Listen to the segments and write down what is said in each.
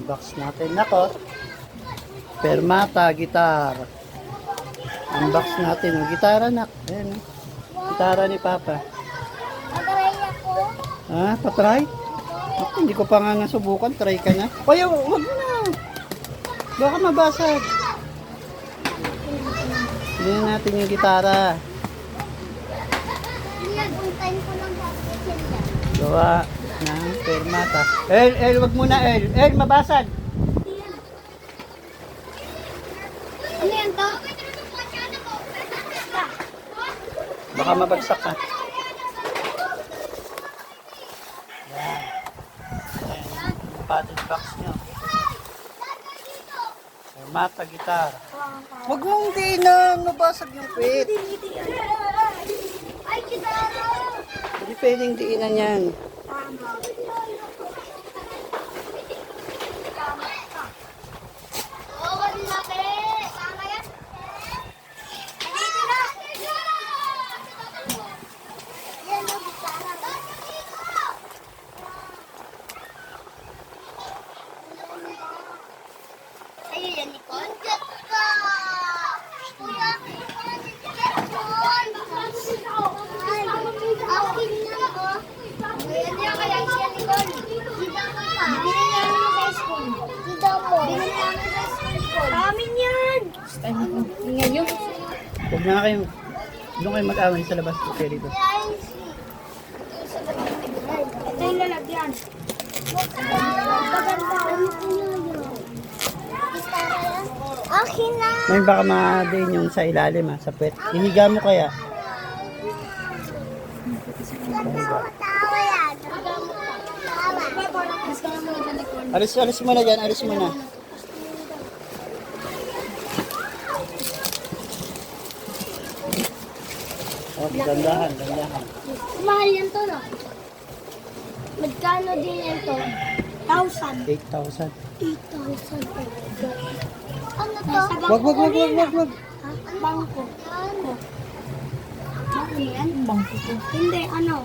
Box natin. Nako. Permata, gitar. Unbox natin. Yung gitara na. Ayan. Gitara ni Papa. Mag-aray ako. Ha? Patry? Ako, hindi ko pa nga nasubukan. Try ka na. Oy, wag mo na. Baka mabasag. Tingnan natin yung gitara. Pinag-untayin ko lang bakit sila. Gawa ng permata. El, wag muna, El. El, mabasag. Ano yan to? Baka mabagsak ka. Yan. Yan. Yung paddle box nyo. Permata, gitar. Wag mong dinan. Mabasag yung pit. Ay, kitara! Hindi pwedeng diinan yan. Tama. Oh, wala laki. Tama yan. Dito na. Yan ang kitara. Ayun yan, Nicole. Jet ka! Kuya, akin na ako. Ayan niya kaya siya, Nicole. Sida ko pa. Binili namin sa school. Sida mo. Binili namin sa school. Amin yan. Tingnan nyo. Huwag na kayo. Doon kayo mag-away sa labas. Okay, dito. Ito yung lalagyan. Maganda. Akin na. May baka ma-din yung sa ilalim ha, sa pet. Ihiga mo kaya. Tawa yan. Alis mo na dyan, alis mo na. Oh, dandahan. Mahal yan to, no? Magkano din yan to? 1,000. 8,000. 8,000. Ano to? Wag. Ha? Bangko. Ano? Ano yan? Bangko to. Hindi, ano?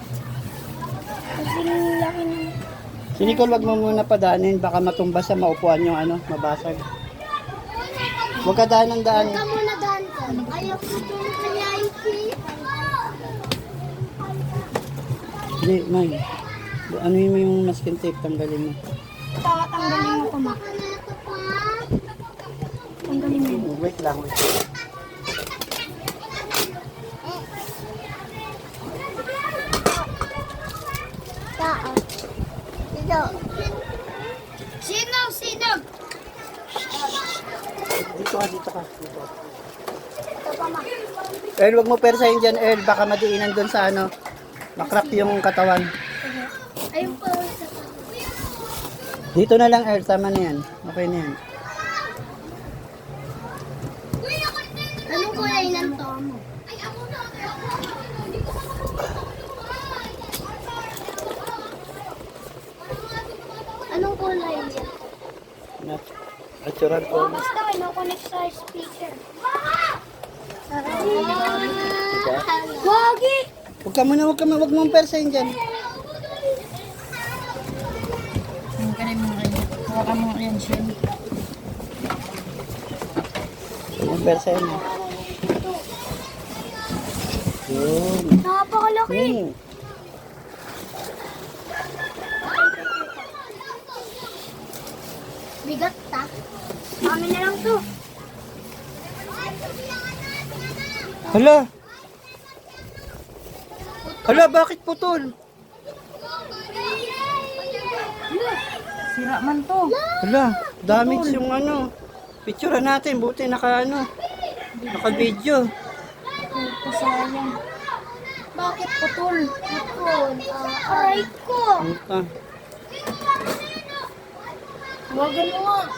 Kasi laki na. Si Nicole, wag mo muna padaanin. Baka matumba sa maupuan yung ano, mabasag. Huwag ka daan ng daan. Huwag ka muna daan ko. Ayaw ko doon sa Yaiki. Hindi, May. Ano mo yung masking tape, tanggalin mo. Tatanggalin mo ko, ma. Tanggalin mo. Wait lang. Tao. Dito. Sino? Dito ka. Dito. Ito pa, ma. El, wag mo persahin dyan, El. Baka madiinan doon sa ano. Makrap yung katawan. Ayun pa. Dito na lang, El. Tama na yan. Okay na yan. Anong kulay ng to mo? Anong kulay niya? Natural po. Basta kino-connect sa speaker. Wagi! Wag mong persahin dyan. Hawakan mo yan siya. Yung persahin mo. Yun. Napakalaki! Yun. Bigat ta. Amin na lang to. Hala, bakit putol? Sira man to. Hala, damage yung ano. Picture natin, buti naka-video. Sayang. Bakit putol? Putol. Aray ko. Ito. Huwag mo nga.